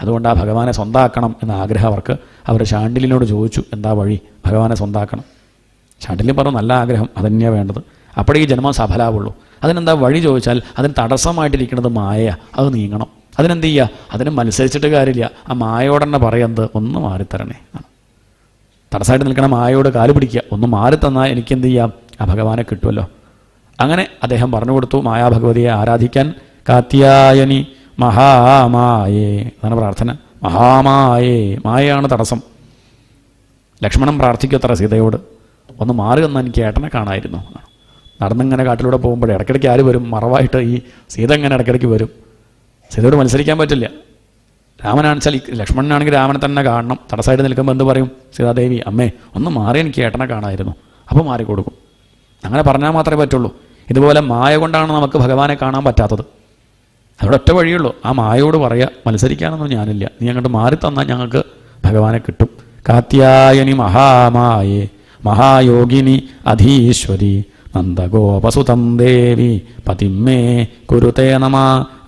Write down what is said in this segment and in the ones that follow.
അതുകൊണ്ട് ആ ഭഗവാനെ സ്വന്തമാക്കണം എന്ന ആഗ്രഹം അവർക്ക്. അവർ ശാണ്ഡിലിനോട് ചോദിച്ചു, എന്താ വഴി ഭഗവാനെ സ്വന്തമാക്കണം? ശാണ്ഡില്യം പറഞ്ഞു, നല്ല ആഗ്രഹം, അതന്നെയാണ് വേണ്ടത്. അപ്പോഴേ ഈ ജന്മം സഫലാവുള്ളൂ. അതിനെന്താ വഴി ചോദിച്ചാൽ, അതിന് തടസ്സമായിട്ടിരിക്കുന്നത് മായ, അത് നീങ്ങണം. അതിനെന്ത് ചെയ്യുക? അതിന് മത്സരിച്ചിട്ട് കാര്യമില്ല. ആ മായയോടെന്നെ പറയുന്നത്, ഒന്ന് മാറിത്തരണേ. തടസ്സമായിട്ട് നിൽക്കണ മായയോട് കാല് പിടിക്കുക, ഒന്ന് മാറി തന്നാൽ എനിക്കെന്ത് ചെയ്യാം? ആ ഭഗവാനെ കിട്ടുമല്ലോ. അങ്ങനെ അദ്ദേഹം പറഞ്ഞു കൊടുത്തു മായാഭഗവതിയെ ആരാധിക്കാൻ. കാത്യായനി മഹാമായേ അതാണ് പ്രാർത്ഥന. മഹാമായേ, മായയാണ് തടസ്സം. ലക്ഷ്മണൻ പ്രാർത്ഥിക്കത്ര സീതയോട്, ഒന്ന് മാറി തന്നാൽ എനിക്ക് ഏട്ടനെ കാണാമായിരുന്നു. നടന്നിങ്ങനെ കാട്ടിലൂടെ പോകുമ്പോൾ ഇടയ്ക്കിടയ്ക്ക് ആര് വരും? മറവായിട്ട് ഈ സീത ഇങ്ങനെ ഇടയ്ക്കിടയ്ക്ക് വരും. സീതയോട് മത്സരിക്കാൻ പറ്റില്ല. രാമനാണെച്ചാൽ ലക്ഷ്മണനാണെങ്കിൽ രാമനെ തന്നെ കാണണം. തടസ്സമായിട്ട് നിൽക്കുമ്പോൾ എന്ത് പറയും? സീതാദേവി, അമ്മേ ഒന്ന് മാറി എനിക്ക് ഏട്ടനെ കാണാമായിരുന്നു. അപ്പോൾ മാറിക്കൊടുക്കും. അങ്ങനെ പറഞ്ഞാൽ മാത്രമേ പറ്റുള്ളൂ. ഇതുപോലെ മായ കൊണ്ടാണ് നമുക്ക് ഭഗവാനെ കാണാൻ പറ്റാത്തത്. അവിടെ ഒറ്റ വഴിയുള്ളൂ, ആ മായയോട് പറയുക, മത്സരിക്കാനൊന്നും ഞാനില്ല, നീ അങ്ങോട്ട് മാറി തന്നാൽ ഞങ്ങൾക്ക് ഭഗവാനെ കിട്ടും. കാത്യായനി മഹാമായേ മഹായോഗിനി അധീശ്വരി നന്ദഗോപസുതം ദേവി പതിമേ കുരുതേ നമ.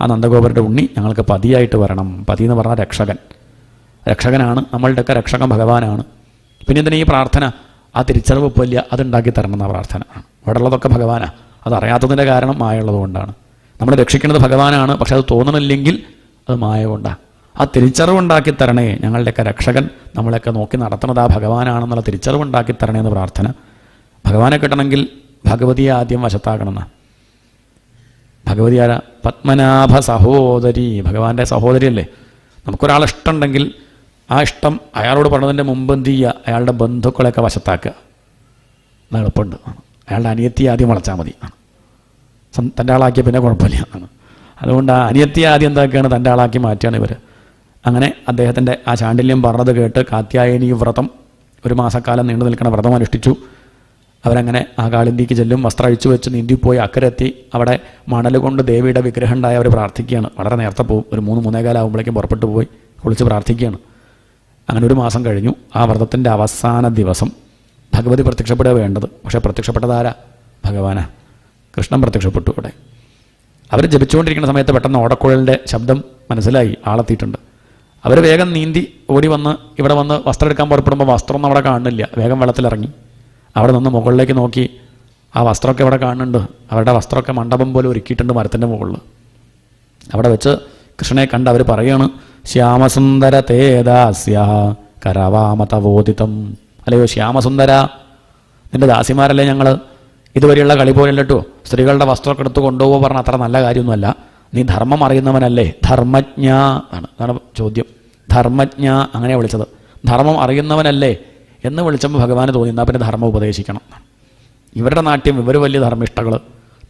ആ നന്ദഗോപരുടെ ഉണ്ണി ഞങ്ങൾക്ക് പതിയായിട്ട് വരണം. പതി എന്ന് പറഞ്ഞാൽ രക്ഷകൻ. രക്ഷകനാണ്, നമ്മളുടെയൊക്കെ രക്ഷകൻ ഭഗവാനാണ്. പിന്നെ ഇതിന് ഈ പ്രാർത്ഥന, ആ തിരിച്ചറിവ് ഇല്ല, അതുണ്ടാക്കി തരണം എന്ന പ്രാർത്ഥന. അവിടെ ഉള്ളതൊക്കെ ഭഗവാനാണ്. അതറിയാത്തതിൻ്റെ കാരണം മായ ഉള്ളതുകൊണ്ടാണ്. നമ്മൾ രക്ഷിക്കുന്നത് ഭഗവാനാണ്, പക്ഷെ അത് തോന്നണില്ലെങ്കിൽ അത് മായ കൊണ്ടാണ്. ആ തിരിച്ചറിവുണ്ടാക്കി തരണേ, ഞങ്ങളുടെയൊക്കെ രക്ഷകൻ നമ്മളെയൊക്കെ നോക്കി നടത്തുന്നത് ആ ഭഗവാനാണെന്നുള്ള തിരിച്ചറിവുണ്ടാക്കി തരണേ എന്ന് പ്രാർത്ഥന. ഭഗവാനെ കിട്ടണമെങ്കിൽ ഭഗവതിയെ ആദ്യം വശത്താക്കണമെന്നാണ്. ഭഗവതി ആരാ? പത്മനാഭ സഹോദരി, ഭഗവാന്റെ സഹോദരിയല്ലേ. നമുക്കൊരാളെ ഇഷ്ടമുണ്ടെങ്കിൽ ആ ഇഷ്ടം അയാളോട് പറഞ്ഞതിൻ്റെ മുമ്പ് എന്ത് ചെയ്യുക? അയാളുടെ ബന്ധുക്കളെയൊക്കെ വശത്താക്കുക. എന്നാൽ എളുപ്പമുണ്ട്. അയാളുടെ അനിയത്തി ആദ്യം വളച്ചാൽ മതി. തൻ്റെ ആളാക്കിയ പിന്നെ കുഴപ്പമില്ല. അതുകൊണ്ട് ആ അനിയത്തി ആദ്യം എന്താക്കുകയാണ്? തൻ്റെ ആളാക്കി മാറ്റുകയാണ് ഇവർ. അങ്ങനെ അദ്ദേഹത്തിൻ്റെ ആ ചാണ്ഡില്യം പറഞ്ഞത് കേട്ട് കാത്യായനി വ്രതം, ഒരു മാസക്കാലം നീണ്ടു നിൽക്കുന്ന വ്രതം അനുഷ്ഠിച്ചു. അവരങ്ങനെ ആ കാളിന്തിക്ക് ചെല്ലും, വസ്ത്രം അഴിച്ചു വെച്ച് നീന്തിപ്പോയി അക്കരെത്തി അവിടെ മണൽ കൊണ്ട് ദേവിയുടെ വിഗ്രഹം ഉണ്ടായി അവർ പ്രാർത്ഥിക്കുകയാണ്. വളരെ നേരത്തെ പോകും, ഒരു 3-3:15 ആകുമ്പോഴേക്കും പുറപ്പെട്ടു പോയി കുളിച്ച് പ്രാർത്ഥിക്കുകയാണ്. അങ്ങനെ ഒരു മാസം കഴിഞ്ഞു. ആ വ്രതത്തിൻ്റെ അവസാന ദിവസം ഭഗവതി പ്രത്യക്ഷപ്പെടുക വേണ്ടത്. പക്ഷേ പ്രത്യക്ഷപ്പെട്ടതാരാ? ഭഗവാനാ. കൃഷ്ണൻ പ്രത്യക്ഷപ്പെട്ടു അവിടെ. അവർ ജപിച്ചുകൊണ്ടിരിക്കുന്ന സമയത്ത് പെട്ടെന്ന് ഓടക്കുഴലിൻ്റെ ശബ്ദം മനസ്സിലായി, ആളെത്തിയിട്ടുണ്ട്. അവർ വേഗം നീന്തി ഓടി വന്ന് ഇവിടെ വന്ന് വസ്ത്രം എടുക്കാൻ പുറപ്പെടുമ്പോൾ വസ്ത്രമൊന്നും അവിടെ കാണുന്നില്ല. വേഗം വെള്ളത്തിലിറങ്ങി അവിടെ നിന്ന് മുകളിലേക്ക് നോക്കി, ആ വസ്ത്രമൊക്കെ ഇവിടെ കാണുന്നുണ്ട്. അവരുടെ വസ്ത്രമൊക്കെ മണ്ഡപം പോലെ ഒരുക്കിയിട്ടുണ്ട് മരത്തിൻ്റെ മുകളിൽ. അവിടെ വെച്ച് കൃഷ്ണനെ കണ്ട് അവർ പറയുകയാണ്, ശ്യാമസുന്ദര തേദാസ്യ കരവാമതവോദിതം. അല്ലയോ ശ്യാമസുന്ദര, നിൻ്റെ ദാസിമാരല്ലേ ഞങ്ങൾ, ഇതുവരെയുള്ള കളി പോലെയല്ല കേട്ടോ. സ്ത്രീകളുടെ വസ്ത്രമൊക്കെ എടുത്ത് കൊണ്ടുപോകുക പറഞ്ഞാൽ അത്ര നല്ല കാര്യമൊന്നുമല്ല. നീ ധർമ്മം അറിയുന്നവനല്ലേ? ധർമ്മജ്ഞ അതാണ് ചോദ്യം. ധർമ്മജ്ഞ അങ്ങനെ വിളിച്ചത്. ധർമ്മം അറിയുന്നവനല്ലേ എന്ന് വിളിച്ചപ്പോൾ ഭഗവാന് തോന്നി, എന്നാൽ പിന്നെ ധർമ്മം ഉപദേശിക്കണം. ഇവരുടെ നാട്യം, ഇവർ വലിയ ധർമ്മിഷ്ഠകൾ,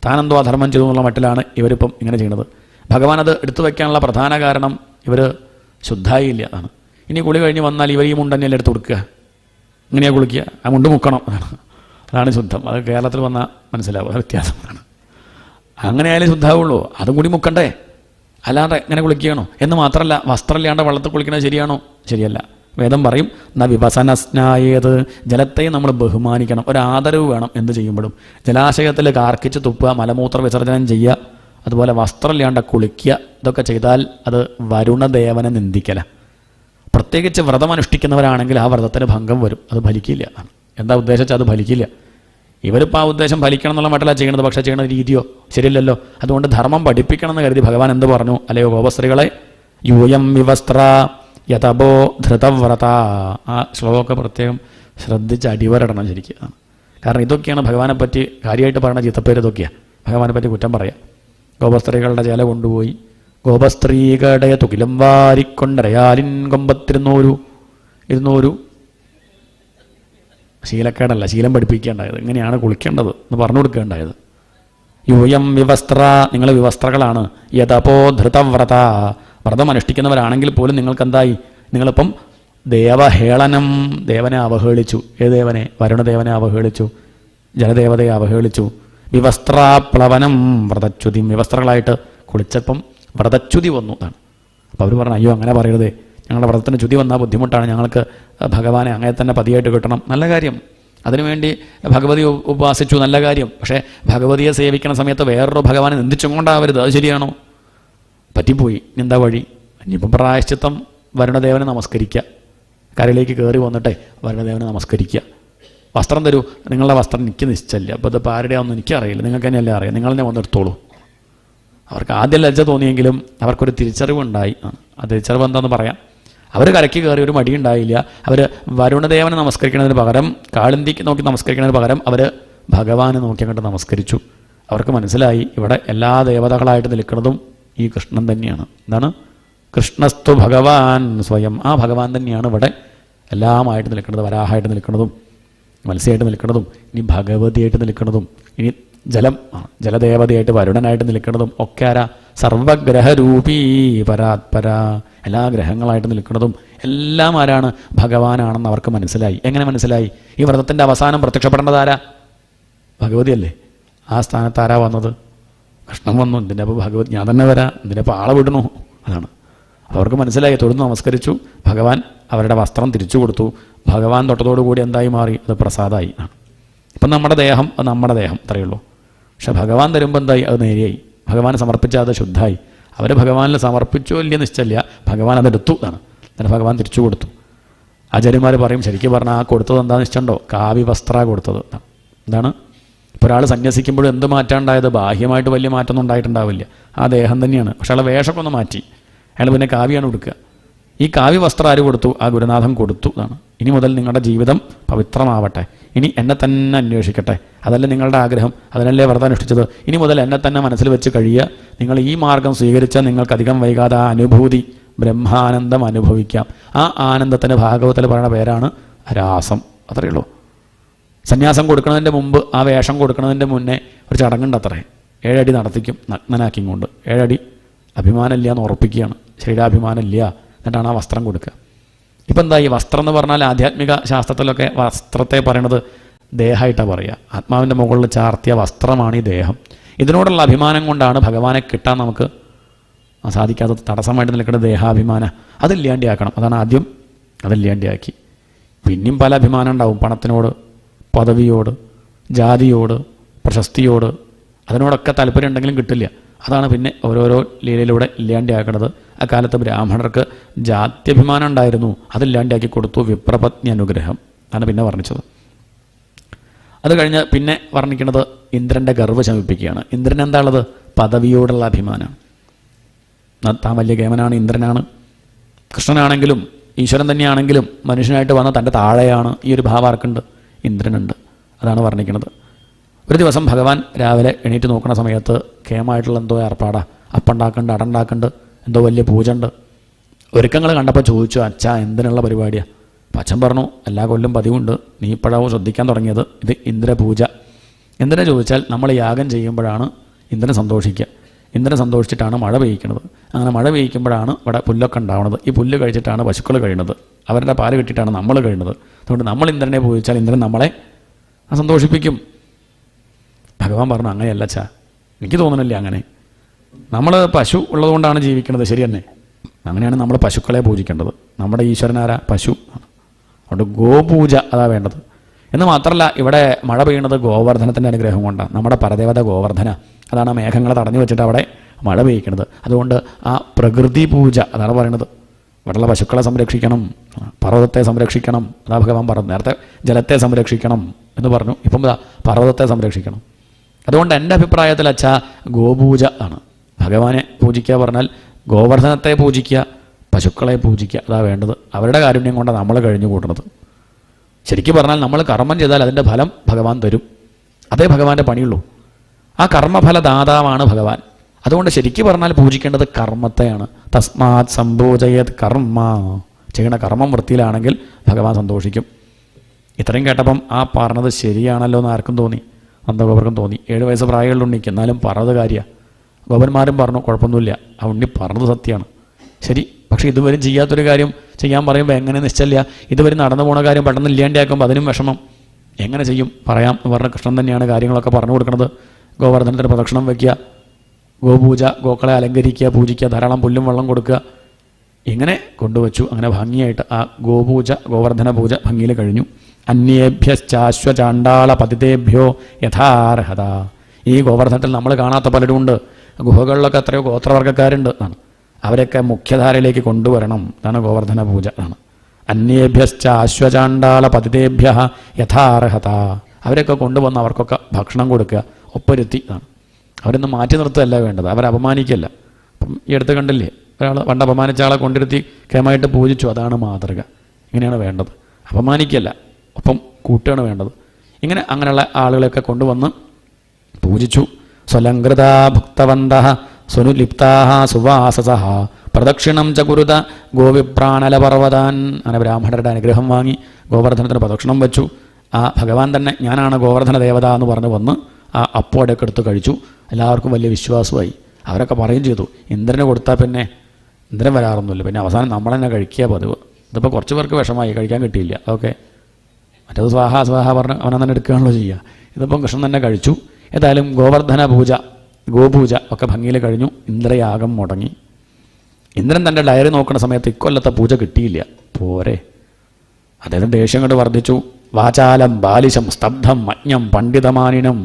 താനെന്തോ അധർമ്മം ചെയ്തു എന്നുള്ള മട്ടിലാണ് ഇവരിപ്പം ഇങ്ങനെ ചെയ്യുന്നത്. ഭഗവാൻ അത് എടുത്തു വയ്ക്കാനുള്ള പ്രധാന കാരണം ഇവർ ശുദ്ധായില്ല അതാണ്. ഇനി കുളി കഴിഞ്ഞ് വന്നാൽ ഇവർ ഈ മുണ്ടന്നെല്ലാം എടുത്ത് കൊടുക്കുക, ഇങ്ങനെയാണ് കുളിക്കുക, ആ മുണ്ട് മുക്കണം, അതാണ് ശുദ്ധം. അത് കേരളത്തിൽ വന്നാൽ മനസ്സിലാവും, അത് വ്യത്യാസമാണ്. അങ്ങനെയായാലും ശുദ്ധാവുള്ളൂ, അതും കൂടി മുക്കണ്ടേ, അല്ലാതെ ഇങ്ങനെ കുളിക്കുകയാണോ? എന്ന് മാത്രമല്ല, വസ്ത്രമില്ലാണ്ട് വെള്ളത്തിൽ കുളിക്കണത് ശരിയാണോ? ശരിയല്ല. വേദം പറയും, ന വിവസനസ്നായേത്, ജലത്തെ നമ്മൾ ബഹുമാനിക്കണം, ഒരാദരവ് വേണം എന്ത് ചെയ്യുമ്പോഴും. ജലാശയത്തിൽ കാർക്കിച്ച് തുപ്പുക, മലമൂത്ര വിസർജനം ചെയ്യുക, അതുപോലെ വസ്ത്രമില്ലാണ്ട് കുളിക്കുക, ഇതൊക്കെ ചെയ്താൽ അത് വരുണദേവനെ നിന്ദിക്കല. പ്രത്യേകിച്ച് വ്രതം അനുഷ്ഠിക്കുന്നവരാണെങ്കിൽ ആ വ്രതത്തിന് ഭംഗം വരും, അത് ഫലിക്കില്ല. എന്താ ഉദ്ദേശിച്ചാൽ അത് ഫലിക്കില്ല. ഇവരിപ്പോൾ ആ ഉദ്ദേശം ഫലിക്കണം എന്നുള്ള മട്ടിലാണ് ചെയ്യണത്, പക്ഷേ ചെയ്യണ രീതിയോ ശരിയല്ലല്ലോ. അതുകൊണ്ട് ധർമ്മം പഠിപ്പിക്കണം എന്ന് കരുതി ഭഗവാൻ എന്ത് പറഞ്ഞു? അല്ലയോ ഗോപസ്ത്രീകളെ, യൂയം വിവസ്ത്ര യതബോ ധൃതവ്രത. ആ ശ്ലോകമൊക്കെ പ്രത്യേകം ശ്രദ്ധിച്ച് അടിവരടണം ശരിക്കും. കാരണം ഇതൊക്കെയാണ് ഭഗവാനെ പറ്റി കാര്യമായിട്ട് പറയുന്ന ചീത്തപ്പേര്. ഇതൊക്കെയാണ് ഭഗവാനെ പറ്റി കുറ്റം പറയാം. ഗോപസ്ത്രീകളുടെ ചേല കൊണ്ടുപോയി ഗോപസ്ത്രീകളുടെ തുകിലം വാരിക്കൊണ്ടരയാലിൻ കൊമ്പത്തിരുന്നോരു ശീലക്കേടല്ല, ശീലം പഠിപ്പിക്കേണ്ടായത്, ഇങ്ങനെയാണ് കുളിക്കേണ്ടത് എന്ന് പറഞ്ഞു കൊടുക്കേണ്ടായത്. യൂയം വിവസ്ത്ര, നിങ്ങൾ വിവസ്ത്രകളാണ്. യതപോ ധൃതവ്രത, വ്രതം അനുഷ്ഠിക്കുന്നവരാണെങ്കിൽ പോലും നിങ്ങൾക്കെന്തായി? നിങ്ങളിപ്പം ദേവഹേളനം, ദേവനെ അവഹേളിച്ചു. ഏത് ദേവനെ? വരുണദേവനെ അവഹേളിച്ചു, ജലദേവതയെ അവഹേളിച്ചു. വിവസ്ത്രാപ്ലവനം വ്രതച്യുതി, വിവസ്ത്രകളായിട്ട് കുളിച്ചപ്പം വ്രതച്യുതി വന്നു എന്നാണ്. അപ്പോൾ അവർ പറഞ്ഞു, അയ്യോ അങ്ങനെ പറയരുതേ, ഞങ്ങളുടെ വ്രതത്തിന് ച്യുതി വന്നാൽ ബുദ്ധിമുട്ടാണ്, ഞങ്ങൾക്ക് ഭഗവാനെ അങ്ങനെ തന്നെ പതിയായിട്ട് കിട്ടണം. നല്ല കാര്യം, അതിനുവേണ്ടി ഭഗവതി ഉപാസിച്ചു, നല്ല കാര്യം. പക്ഷേ ഭഗവതിയെ സേവിക്കുന്ന സമയത്ത് വേറൊരു ഭഗവാനെ നിന്ദിച്ചും കൊണ്ടാവരുത്, അത് ശരിയാണോ? പറ്റിപ്പോയി, എന്താ വഴി? ഇനിയിപ്പം പ്രായശ്ചിത്തം വരുണദേവനെ നമസ്കരിക്കുക. കരയിലേക്ക് കയറി വന്നിട്ടേ വരുണദേവനെ നമസ്കരിക്കുക. വസ്ത്രം തരൂ, നിങ്ങളുടെ വസ്ത്രം എനിക്ക് നിശ്ചയില്ല, അപ്പോൾ ഇതിപ്പോൾ ആരുടെയാണെന്ന് എനിക്കറിയില്ല, നിങ്ങൾക്ക് തന്നെയല്ലേ അറിയാം, നിങ്ങൾ തന്നെ വന്നെടുത്തോളൂ. അവർക്ക് ആദ്യം ലജ്ജ തോന്നിയെങ്കിലും അവർക്കൊരു തിരിച്ചറിവുണ്ടായി. ആ തിരിച്ചറിവ് എന്താണെന്ന് പറയാം. അവർ കരയ്ക്ക് കയറി ഒരു മടിയുണ്ടായില്ല. അവർ വരുണദേവനെ നമസ്കരിക്കുന്നതിന് പകരം, കാളിന്തിക്ക് നോക്കി നമസ്കരിക്കുന്നതിന് പകരം അവർ ഭഗവാനെ നോക്കി അങ്ങോട്ട് നമസ്കരിച്ചു. അവർക്ക് മനസ്സിലായി ഇവിടെ എല്ലാ ദേവതകളായിട്ട് നിൽക്കുന്നതും ഈ കൃഷ്ണൻ തന്നെയാണ്. എന്താണ്? കൃഷ്ണസ്തു ഭഗവാൻ സ്വയം. ആ ഭഗവാൻ തന്നെയാണ് ഇവിടെ എല്ലാമായിട്ട് നിൽക്കുന്നത്. വരാഹമായിട്ട് നിൽക്കുന്നതും മത്സ്യമായിട്ട് നിൽക്കുന്നതും ഇനി ഭഗവതിയായിട്ട് നിൽക്കുന്നതും ഇനി ജലദേവതയായിട്ട് വരുണനായിട്ട് നിൽക്കുന്നതും ഒക്കെ ആരാ? സർവഗ്രഹരൂപീ പരാത്പര. എല്ലാ ഗ്രഹങ്ങളായിട്ട് നിൽക്കുന്നതും എല്ലാം ആരാണ്? ഭഗവാനാണെന്ന് അവർക്ക് മനസ്സിലായി. എങ്ങനെ മനസ്സിലായി? ഈ വ്രതത്തിൻ്റെ അവസാനം പ്രത്യക്ഷപ്പെടേണ്ടത് ആരാ? ഭഗവതിയല്ലേ. ആ സ്ഥാനത്ത് ആരാ വന്നത്? കൃഷ്ണൻ വന്നു. ഇതിൻ്റെ അപ്പോൾ ഭഗവതി ഞാൻ തന്നെ വരാം, ഇതിൻ്റെ അപ്പോൾ ആളെ വിടണു. അതാണ് അവർക്ക് മനസ്സിലായി. തൊഴുന്ന് നമസ്കരിച്ചു. ഭഗവാൻ അവരുടെ വസ്ത്രം തിരിച്ചു കൊടുത്തു. ഭഗവാൻ തൊട്ടതോടുകൂടി എന്തായി മാറി? അത് പ്രസാദമായി. ഇപ്പം നമ്മുടെ ദേഹം അത് നമ്മുടെ ദേഹം അത്രയേ ഉള്ളൂ. പക്ഷെ ഭഗവാൻ തരുമ്പോൾ എന്തായി? അത് നേരെയായി. ഭഗവാന് സമർപ്പിച്ചാൽ അത് ശുദ്ധമായി. അവർ ഭഗവാനിൽ സമർപ്പിച്ചോ ഇല്ല നിശ്ചയില്ല, ഭഗവാൻ അതെടുത്തു. എന്നാണ്. എന്നിട്ട് ഭഗവാൻ തിരിച്ചു കൊടുത്തു. ആചാര്യന്മാർ പറയും, ശരിക്കും പറഞ്ഞാൽ ആ കൊടുത്തത് എന്താണെന്ന് വെച്ചിട്ടുണ്ടോ? കാവ്യവസ്ത്ര കൊടുത്തത്. എന്താണ്? ഇപ്പോൾ ഒരാൾ സന്യസിക്കുമ്പോഴും എന്ത് മാറ്റം ഉണ്ടായത്? ബാഹ്യമായിട്ട് വലിയ മാറ്റമൊന്നും ഉണ്ടായിട്ടുണ്ടാവില്ല. ആ ദേഹം തന്നെയാണ്. പക്ഷെ അയാളെ വേഷമൊക്കെ ഒന്ന് മാറ്റി. അയാൾ പിന്നെ കാവ്യാണ് കൊടുക്കുക. ഈ കാവ്യവസ്ത്രം ആര് കൊടുത്തു? ആ ഗുരുനാഥൻ കൊടുത്തു. എന്നാണ്. ഇനി മുതൽ നിങ്ങളുടെ ജീവിതം പവിത്രമാവട്ടെ, ഇനി എന്നെ തന്നെ അന്വേഷിക്കട്ടെ, അതല്ലേ നിങ്ങളുടെ ആഗ്രഹം, അതിനല്ലേ വ്രതം അനുഷ്ഠിച്ചത്. ഇനി മുതൽ എന്നെ തന്നെ മനസ്സിൽ വെച്ച് കഴിയുക. നിങ്ങൾ ഈ മാർഗം സ്വീകരിച്ചാൽ നിങ്ങൾക്ക് അധികം വൈകാതെ ആ അനുഭൂതി, ബ്രഹ്മാനന്ദം അനുഭവിക്കാം. ആ ആനന്ദത്തിന് ഭാഗവതത്തിൽ പറയുന്ന പേരാണ് രാസം. അത്രയേ ഉള്ളൂ. സന്യാസം കൊടുക്കുന്നതിൻ്റെ മുമ്പ്, ആ വേഷം കൊടുക്കുന്നതിൻ്റെ മുന്നേ ഒരു ചടങ്ങുണ്ട് അത്രേ. 7 അടി നടത്തിക്കും നഗ്നനാക്കിയും കൊണ്ട്. 7 അടി അഭിമാനമില്ല എന്ന് ഉറപ്പിക്കുകയാണ്. ശരീരാഭിമാനമില്ല. എന്നിട്ടാണ് ആ വസ്ത്രം കൊടുക്കുക. ഇപ്പം എന്താ ഈ വസ്ത്രം എന്ന് പറഞ്ഞാൽ ആധ്യാത്മിക ശാസ്ത്രത്തിലൊക്കെ വസ്ത്രത്തെ പറയണത് ദേഹമായിട്ടാണ് പറയുക. ആത്മാവിൻ്റെ മുകളിൽ ചാർത്തിയ വസ്ത്രമാണ് ഈ ദേഹം. ഇതിനോടുള്ള അഭിമാനം കൊണ്ടാണ് ഭഗവാനെ കിട്ടാൻ നമുക്ക് സാധിക്കാത്തത്. തടസ്സമായിട്ട് നിൽക്കുന്ന ദേഹാഭിമാനം അതില്ലാണ്ടിയാക്കണം. അതാണ് ആദ്യം. അതില്ലാണ്ടിയാക്കി. പിന്നെയും പല അഭിമാനം ഉണ്ടാവും. പണത്തിനോട്, പദവിയോട്, ജാതിയോട്, പ്രശസ്തിയോട്, അതിനോടൊക്കെ താല്പര്യം ഉണ്ടെങ്കിലും കിട്ടില്ല. അതാണ് പിന്നെ ഓരോരോ ലീലയിലൂടെ ഇല്ലാണ്ടിയാക്കുന്നത്. അക്കാലത്ത് ബ്രാഹ്മണർക്ക് ജാത്യഭിമാനം ഉണ്ടായിരുന്നു, അതില്ലാണ്ടിയാക്കി കൊടുത്തു. വിപ്രപത്നി അനുഗ്രഹം ആണ് പിന്നെ വർണ്ണിച്ചത്. അത് കഴിഞ്ഞ് പിന്നെ വർണ്ണിക്കുന്നത് ഇന്ദ്രൻ്റെ ഗർവ്വ ശമിപ്പിക്കുകയാണ്. ഇന്ദ്രൻ എന്താണുള്ളത്? പദവിയോടുള്ള അഭിമാനം. താൻ വലിയ കേമനാണ്, ഇന്ദ്രനാണ്. കൃഷ്ണനാണെങ്കിലും ഈശ്വരൻ തന്നെയാണെങ്കിലും മനുഷ്യനായിട്ട് വന്ന തൻ്റെ താഴെയാണ്. ഈ ഒരു ഭാവം ആർക്കുണ്ട്? ഇന്ദ്രനുണ്ട്. അതാണ് വർണ്ണിക്കുന്നത്. ഒരു ദിവസം ഭഗവാൻ രാവിലെ എണീറ്റ് നോക്കുന്ന സമയത്ത് കേമായിട്ടുള്ള എന്തോ ഏർപ്പാടാ. അപ്പുണ്ടാക്കുന്നുണ്ട്, അടണ്ടാക്കുന്നുണ്ട്, എന്തോ വലിയ പൂജ ഉണ്ട്. ഒരുക്കങ്ങൾ കണ്ടപ്പോൾ ചോദിച്ചു, അച്ഛാ എന്തിനുള്ള പരിപാടിയാണ്? അപ്പം അച്ഛൻ പറഞ്ഞു, എല്ലാ കൊല്ലം പതിവുണ്ട്, നീ ഇപ്പോഴാവും ശ്രദ്ധിക്കാൻ തുടങ്ങിയത്, ഇത് ഇന്ദ്രപൂജ. എന്തിനാ ചോദിച്ചാൽ നമ്മൾ യാഗം ചെയ്യുമ്പോഴാണ് ഇന്ദ്രൻ സന്തോഷിക്കുക. ഇന്ദ്രൻ സന്തോഷിച്ചിട്ടാണ് മഴ പെയ്യിക്കുന്നത്. അങ്ങനെ മഴ പെയ്യിക്കുമ്പോഴാണ് ഇവിടെ പുല്ലൊക്കെ ഉണ്ടാവുന്നത്. ഈ പുല്ല് കഴിച്ചിട്ടാണ് പശുക്കൾ കഴിയുന്നത്. അവരുടെ പാല് കിട്ടിയിട്ടാണ് നമ്മൾ കഴിയുന്നത്. അതുകൊണ്ട് നമ്മൾ ഇന്ദ്രനെ പൂജിച്ചാൽ ഇന്ദ്രൻ നമ്മളെ സന്തോഷിപ്പിക്കും. ഭഗവാൻ പറഞ്ഞു, അങ്ങനെയല്ല അച്ഛാ, എനിക്ക് തോന്നുന്നില്ല അങ്ങനെ. നമ്മൾ പശു ഉള്ളതുകൊണ്ടാണ് ജീവിക്കുന്നത്, ശരി തന്നെ. അങ്ങനെയാണ് നമ്മൾ പശുക്കളെ പൂജിക്കേണ്ടത്. നമ്മുടെ ഈശ്വരനാരാ? പശു. അതുകൊണ്ട് ഗോപൂജ അതാ വേണ്ടത്. എന്ന് മാത്രമല്ല, ഇവിടെ മഴ പെയ്യുന്നത് ഗോവർദ്ധനത്തിൻ്റെ അനുഗ്രഹം കൊണ്ടാണ്. നമ്മുടെ പരദേവത ഗോവർദ്ധന. അതാണ് മേഘങ്ങളെ തടഞ്ഞു വെച്ചിട്ട് അവിടെ മഴ പെയ്യിക്കുന്നത്. അതുകൊണ്ട് ആ പ്രകൃതി പൂജ അതാണ് പറയുന്നത്. ഇവിടെയുള്ള പശുക്കളെ സംരക്ഷിക്കണം, പർവ്വതത്തെ സംരക്ഷിക്കണം. അതാ ഭഗവാൻ പറഞ്ഞു. നേരത്തെ ജലത്തെ സംരക്ഷിക്കണം എന്ന് പറഞ്ഞു, ഇപ്പം പർവ്വതത്തെ സംരക്ഷിക്കണം. അതുകൊണ്ട് എൻ്റെ അഭിപ്രായത്തിൽ അച്ഛാ ഗോപൂജ ആണ്. ഭഗവാനെ പൂജിക്കുക പറഞ്ഞാൽ ഗോവർദ്ധനത്തെ പൂജിക്കുക, പശുക്കളെ പൂജിക്കുക, അതാ വേണ്ടത്. അവരുടെ കാരുണ്യം കൊണ്ടാണ് നമ്മൾ കഴിഞ്ഞു കൂട്ടുന്നത്. ശരിക്കും പറഞ്ഞാൽ നമ്മൾ കർമ്മം ചെയ്താൽ അതിൻ്റെ ഫലം ഭഗവാൻ തരും. അതേ ഭഗവാന്റെ പണിയുള്ളൂ. ആ കർമ്മഫലദാതാവാണ് ഭഗവാൻ. അതുകൊണ്ട് ശരിക്കും പറഞ്ഞാൽ പൂജിക്കേണ്ടത് കർമ്മത്തെയാണ്. തസ്മാത് സംഭൂജയത് കർമ്മ. ചെയ്യണ കർമ്മം വൃത്തിയിലാണെങ്കിൽ ഭഗവാൻ സന്തോഷിക്കും. ഇത്രയും കേട്ടപ്പം ആ പറഞ്ഞത് ശരിയാണല്ലോ എന്ന് ആർക്കും തോന്നി. നന്ദഗോപർക്കും തോന്നി. 7 വയസ്സ് പ്രായമുള്ള ഉണ്ണിക്ക് എന്നാലും പറഞ്ഞത് കാര്യമാണ്. ഗോപന്മാരും പറഞ്ഞു, കുഴപ്പമൊന്നുമില്ല, ആ ഉണ്ണി പറഞ്ഞത് സത്യമാണ്. ശരി, പക്ഷേ ഇതുവരെ ചെയ്യാത്തൊരു കാര്യം ചെയ്യാൻ പറയുമ്പോൾ എങ്ങനെ നിശ്ചയില്ല. ഇതുവരെ നടന്നു പോണ കാര്യം പെട്ടെന്ന് ഇല്ലാണ്ടിയാക്കുമ്പോൾ അതിനും വിഷമം. എങ്ങനെ ചെയ്യും? പറയാം എന്ന് പറഞ്ഞ കൃഷ്ണൻ തന്നെയാണ് കാര്യങ്ങളൊക്കെ പറഞ്ഞു കൊടുക്കുന്നത്. ഗോവർദ്ധനത്തിന് പ്രദക്ഷിണം വയ്ക്കുക, ഗോപൂജ, ഗോക്കളെ അലങ്കരിക്കുക, പൂജിക്കുക, ധാരാളം പുല്ലും വെള്ളം കൊടുക്കുക. ഇങ്ങനെ കൊണ്ടുവച്ചു. അങ്ങനെ ഭംഗിയായിട്ട് ആ ഗോപൂജ, ഗോവർദ്ധന പൂജ ഭംഗിയിൽ കഴിഞ്ഞു. അന്യേഭ്യശ്ചാശ്വചാണ്ടാള പതിതേഭ്യോ യഥാർഹത. ഈ ഗോവർദ്ധനത്തിൽ നമ്മൾ കാണാത്ത പലരും ഉണ്ട്. ഗുഹകളിലൊക്കെ എത്രയോ ഗോത്രവർഗ്ഗക്കാരുണ്ട് എന്നാണ്. അവരൊക്കെ മുഖ്യധാരയിലേക്ക് കൊണ്ടുവരണം. ഇതാണ് ഗോവർദ്ധന പൂജ. ആണ് അന്യേഭ്യശ്ച അശ്വചാണ്ടാള പതിതേഭ്യ യഥാർഹത. അവരൊക്കെ കൊണ്ടുവന്ന് അവർക്കൊക്കെ ഭക്ഷണം കൊടുക്കുക, ഒപ്പരുത്തി. ഇതാണ്. അവരൊന്നും മാറ്റി നിർത്തുകയല്ല വേണ്ടത്, അവരെ അപമാനിക്കല്ല. അപ്പം ഈ അടുത്ത് കണ്ടില്ലേ, ഒരാൾ പണ്ട് അപമാനിച്ച ആളെ കൊണ്ടിരുത്തി കേമായിട്ട് പൂജിച്ചു. അതാണ് മാതൃക. ഇങ്ങനെയാണ് വേണ്ടത്. അപമാനിക്കല്ല, ഒപ്പം കൂട്ടുകയാണ് വേണ്ടത്. അങ്ങനെയുള്ള ആളുകളെയൊക്കെ കൊണ്ടുവന്ന് പൂജിച്ചു. സ്വലങ്കൃതാ ഭുക്തവന്തഃ സ്വനുലിപ്താഃ സുവാസസഃ പ്രദക്ഷിണം ച കുരുത ഗോവിപ്രാണലപർവ്വതാൻ. അങ്ങനെ ബ്രാഹ്മണരുടെ അനുഗ്രഹം വാങ്ങി ഗോവർദ്ധനത്തിന് പ്രദക്ഷിണം വെച്ചു. ആ ഭഗവാൻ തന്നെ ഞാനാണ് ഗോവർദ്ധന ദേവത എന്ന് പറഞ്ഞ് വന്ന് ആ അപ്പോടൊക്കെ എടുത്ത് കഴിച്ചു. എല്ലാവർക്കും വലിയ വിശ്വാസമായി. അവരൊക്കെ പറയും ചെയ്തു, ഇന്ദ്രന് കൊടുത്താൽ പിന്നെ ഇന്ദ്രൻ വരാറൊന്നുമില്ല, പിന്നെ അവസാനം നമ്മൾ തന്നെ കഴിക്കുക പതിവ്. ഇതിപ്പോൾ കുറച്ച് പേർക്ക് വിഷമായി, കഴിക്കാൻ കിട്ടിയില്ല. ഓക്കെ, മറ്റേത് സ്വാഹ സ്വാഹ പറഞ്ഞ് അവനെ തന്നെ എടുക്കുകയാണല്ലോ ചെയ്യുക. ഇതിപ്പം കൃഷ്ണൻ തന്നെ കഴിച്ചു. ഏതായാലും ഗോവർദ്ധന പൂജ, ഗോപൂജ ഒക്കെ ഭംഗിയിൽ കഴിഞ്ഞു. ഇന്ദ്രയാഗം മുടങ്ങി. ഇന്ദ്രൻ തൻ്റെ ഡയറി നോക്കുന്ന സമയത്ത് ഇക്കൊല്ലത്തെ പൂജ കിട്ടിയില്ല. പോരെ, അദ്ദേഹം ദേഷ്യം കൊണ്ട് വർദ്ധിച്ചു. വാചാലം ബാലിശം സ്തബ്ധം മജ്ഞം പണ്ഡിതമാനിനം.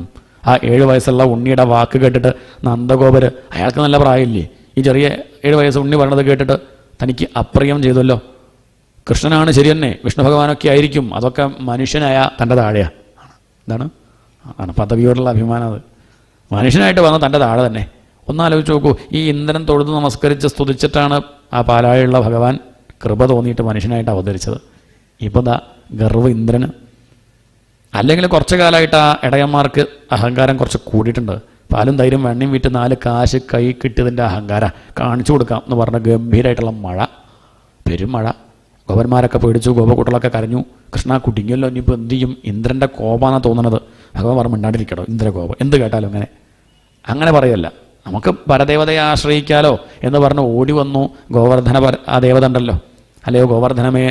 ആ 7 വയസ്സുള്ള ഉണ്ണിയുടെ വാക്ക് കേട്ടിട്ട് നന്ദഗോപര്, അയാൾക്ക് നല്ല പ്രായമില്ലേ, ഈ ചെറിയ 7 വയസ്സ് ഉണ്ണി പറഞ്ഞത് കേട്ടിട്ട് തനിക്ക് അപ്രിയം ചെയ്തല്ലോ. കൃഷ്ണനാണ് ശരി തന്നെ, വിഷ്ണു ഭഗവാനൊക്കെ ആയിരിക്കും, അതൊക്കെ മനുഷ്യനായ തൻ്റെ താഴെയാണ്. എന്താണ് ആണ് പദവിയോടുള്ള അഭിമാനം. അത് മനുഷ്യനായിട്ട് വന്ന തൻ്റെ താഴെ തന്നെ. ഒന്നാലോചിച്ച് നോക്കൂ, ഈ ഇന്ദ്രൻ തൊഴുത് നമസ്കരിച്ച് സ്തുതിച്ചിട്ടാണ് ആ പാലായുള്ള ഭഗവാൻ കൃപ തോന്നിയിട്ട് മനുഷ്യനായിട്ട് അവതരിച്ചത്. ഇപ്പം ദാ ഗർവ് ഇന്ദ്രന്. അല്ലെങ്കിൽ കുറച്ച് കാലമായിട്ട് ആ ഇടയന്മാർക്ക് അഹങ്കാരം കുറച്ച് കൂടിയിട്ടുണ്ട്. പാലും തൈരും വെണ്ണയും വിറ്റ് 4 കാശ് കൈ കിട്ടിയതിൻ്റെ അഹങ്കാരം കാണിച്ചു കൊടുക്കാം എന്ന് പറഞ്ഞ ഗംഭീരമായിട്ടുള്ള മഴ, പെരും മഴ. ഗോപന്മാരൊക്കെ പേടിച്ചു, ഗോപക്കുട്ടികളൊക്കെ കരഞ്ഞു. കൃഷ്ണ കുടുങ്ങിയല്ലോ, ഇനിയിപ്പോൾ എന്ത് ചെയ്യും? ഇന്ദ്രൻ്റെ കോപമാണ് തോന്നുന്നത്. ഭഗവാൻ പറഞ്ഞു മിണ്ടാണ്ടിരിക്കണോ, ഇന്ദ്രകോപം എന്ത് കേട്ടാലും അങ്ങനെ പറയല്ല. നമുക്ക് പരദേവതയെ ആശ്രയിക്കാലോ എന്ന് പറഞ്ഞ് ഓടി വന്നു ഗോവർദ്ധന ആ ദേവത ഉണ്ടല്ലോ, അല്ലയോ ഗോവർദ്ധനമേ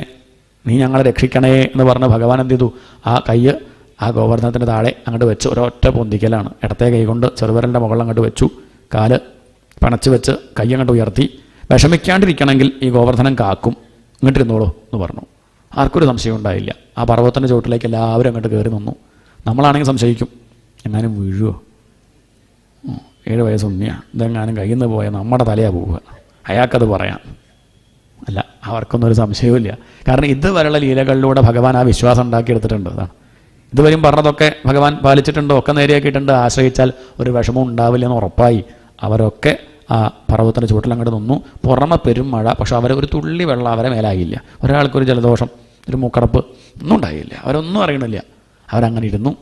നീ ഞങ്ങളെ രക്ഷിക്കണേ എന്ന് പറഞ്ഞ് ഭഗവാൻ എന്ത് ചെയ്തു? ആ കയ്യ് ആ ഗോവർദ്ധനത്തിൻ്റെ താഴെ അങ്ങോട്ട് വെച്ച് ഒരൊറ്റ പൊന്തിക്കലാണ്. ഇടത്തെ കൈ കൊണ്ട് ചെറുവിരലിൻ്റെ മുകളിൽ അങ്ങോട്ട് വെച്ചു, കാല് പണച്ച് വെച്ച് കൈ അങ്ങോട്ട് ഉയർത്തി. വിഷമിക്കാണ്ടിരിക്കണമെങ്കിൽ ഈ ഗോവർദ്ധനം കാക്കും, ഇങ്ങോട്ടിരുന്നോളൂ എന്ന് പറഞ്ഞു. ആർക്കൊരു സംശയം ഉണ്ടായില്ല. ആ പർവ്വതത്തിൻ്റെ ചുവട്ടിലേക്ക് എല്ലാവരും അങ്ങോട്ട് കയറി നിന്നു. നമ്മളാണെങ്കിൽ സംശയിക്കും, എങ്ങാനും വീഴുമോ? 7 വയസ്സ് ഉണ്ണിയാണ്, ഇതെങ്ങാനും കയ്യിൽ നിന്ന് പോയാൽ നമ്മുടെ തലയാണ് പോവുക. അയാൾക്കത് പറയാം. അല്ല, അവർക്കൊന്നും ഒരു സംശയവുമില്ല. കാരണം ഇതുവരെയുള്ള ലീലകളിലൂടെ ഭഗവാൻ ആ വിശ്വാസം ഉണ്ടാക്കിയെടുത്തിട്ടുണ്ട്. അതാണ് ഇതുവരെയും പറഞ്ഞതൊക്കെ ഭഗവാൻ പാലിച്ചിട്ടുണ്ട്, ഒക്കെ നേരെയാക്കിയിട്ടുണ്ട്. ആശ്രയിച്ചാൽ ഒരു വിഷമവും ഉണ്ടാവില്ല എന്ന് ഉറപ്പായി. അവരൊക്കെ ആ പർവ്വതത്തിൻ്റെ ചുവട്ടിൽ അങ്ങോട്ട് നിന്നു. പുറമെ പെരും മഴ, പക്ഷെ അവർ ഒരു തുള്ളി വെള്ളം അവരെ മേലായില്ല. ഒരാൾക്കൊരു ജലദോഷം, ഒരു മൂക്കടപ്പ് ഒന്നും ഉണ്ടായില്ല. അവരൊന്നും അറിയണില്ല. അവരങ്ങനെ ഇരുന്നു.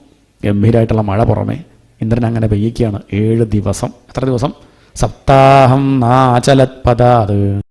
ഗംഭീരമായിട്ടുള്ള മഴ പുറമേ. ഇന്ദ്രൻ അങ്ങനെ പെയ്യിക്കുകയാണ് 7 ദിവസം. എത്ര ദിവസം? സപ്താഹം നാചലത് പദാത്.